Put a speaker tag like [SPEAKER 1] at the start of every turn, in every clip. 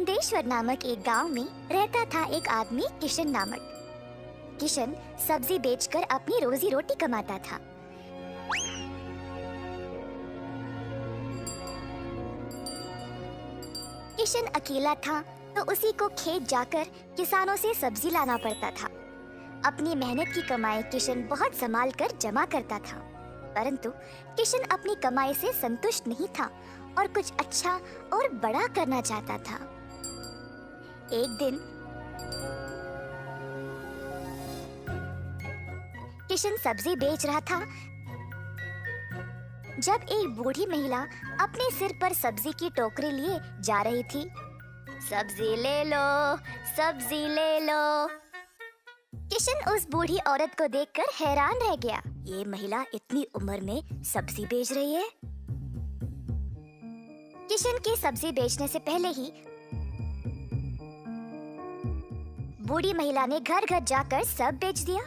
[SPEAKER 1] नंदेश्वर नामक एक गांव में रहता था एक आदमी किशन नामक। किशन सब्जी बेचकर अपनी रोजी रोटी कमाता था। किशन अकेला था तो उसी को खेत जाकर किसानों से सब्जी लाना पड़ता था। अपनी मेहनत की कमाई किशन बहुत संभाल कर जमा करता था, परंतु किशन अपनी कमाई से संतुष्ट नहीं था और कुछ अच्छा और बड़ा करना चाहता था। एक दिन किशन सब्जी बेच रहा था जब एक बूढ़ी महिला अपने सिर पर सब्जी की टोकरी लिए जा रही थी। सब्जी ले लो, सब्जी ले लो। किशन उस बूढ़ी औरत को देखकर हैरान रह गया। ये महिला इतनी उम्र में सब्जी बेच रही है। किशन के सब्जी बेचने से पहले ही बूढ़ी महिला ने घर घर जाकर सब बेच दिया।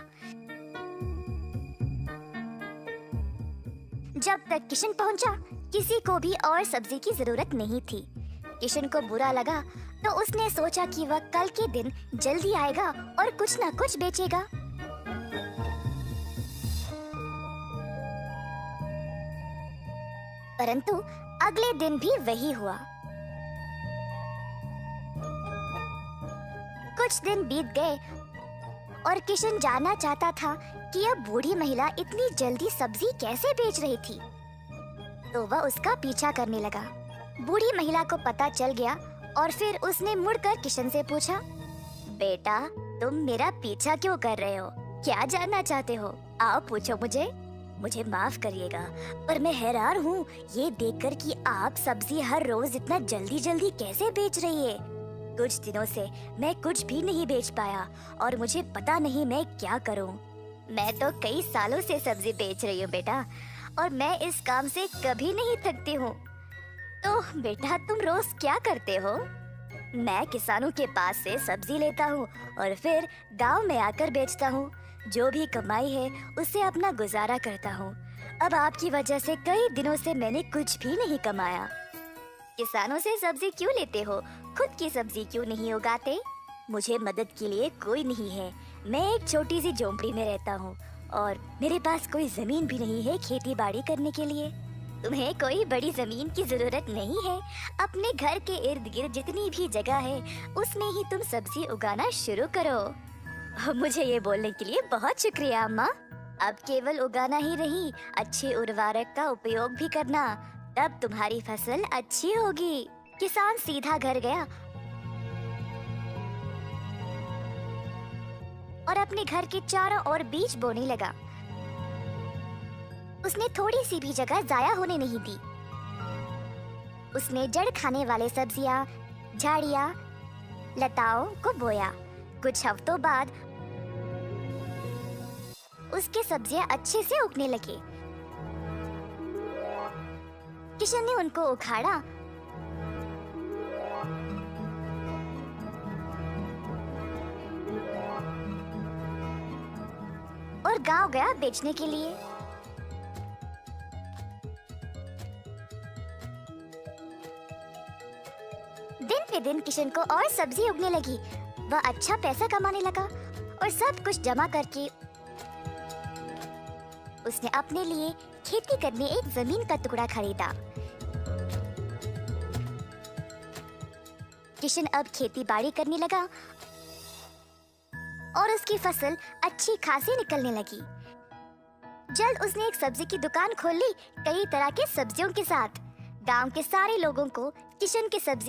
[SPEAKER 1] जब तक किशन पहुंचा, किसी को भी और सब्जी की जरूरत नहीं थी। किशन को बुरा लगा तो उसने सोचा कि वह कल के दिन जल्दी आएगा और कुछ ना कुछ बेचेगा। परंतु अगले दिन भी वही हुआ। कुछ दिन बीत गए और किशन जानना चाहता था कि यह बूढ़ी महिला इतनी जल्दी सब्जी कैसे बेच रही थी, तो वह उसका पीछा करने लगा। बूढ़ी महिला को पता चल गया और फिर उसने मुड़कर किशन से पूछा, बेटा, तुम मेरा पीछा क्यों कर रहे हो? क्या जानना चाहते हो? आओ पूछो मुझे। मुझे माफ करिएगा, पर मैं हैरान हूँ ये देखकर कि आप सब्जी हर रोज इतना जल्दी जल्दी कैसे बेच रही है। कुछ दिनों से मैं कुछ भी नहीं बेच पाया और मुझे पता नहीं मैं क्या करूँ। मैं तो कई सालों से सब्जी बेच रही हूँ बेटा, और मैं इस काम से कभी नहीं थकती हूँ। तो बेटा, तुम रोज क्या करते हो? मैं किसानों के पास से सब्जी लेता हूँ और फिर गांव में आकर बेचता हूँ। जो भी कमाई है उससे अपना गुजारा करता हूँ। अब आपकी वजह से कई दिनों से मैंने कुछ भी नहीं कमाया। किसानों से सब्जी क्यों लेते हो? खुद की सब्जी क्यों नहीं उगाते? मुझे मदद के लिए कोई नहीं है। मैं एक छोटी सी झोंपड़ी में रहता हूँ और मेरे पास कोई जमीन भी नहीं है खेती बाड़ी करने के लिए। तुम्हें कोई बड़ी जमीन की जरूरत नहीं है। अपने घर के इर्द गिर्द जितनी भी जगह है उसमें ही तुम सब्जी उगाना शुरू करो। मुझे ये बोलने के लिए बहुत शुक्रिया अम्मा। अब केवल उगाना ही नहीं, अच्छे उर्वरक का उपयोग भी करना, तब तुम्हारी फसल अच्छी होगी। किसान सीधा घर गया और अपने घर के चारों ओर बीज बोने लगा। उसने थोड़ी सी भी जगह जाया होने नहीं दी। उसने जड़ खाने वाले सब्जियां, झाड़ियां, लताओं को बोया। कुछ हफ्तों बाद उसके सब्जियां अच्छे से उगने लगे। किशन ने उनको उखाड़ा और गांव गया बेचने के लिए। दिन पे दिन किशन को और सब्जी उगने लगी। वह अच्छा पैसा कमाने लगा और सब कुछ जमा करके उसने अपने लिए खेती करने एक जमीन का टुकड़ा खरीदा। किशन अब खेती बाड़ी करने लगा और उसकी फसल अच्छी खासी निकलने लगी। जल्द उसने एक सब्जी की दुकान खोल ली, कई तरह के सब्जियों के साथ। गांव के सारे लोगों को किशन की सब्जी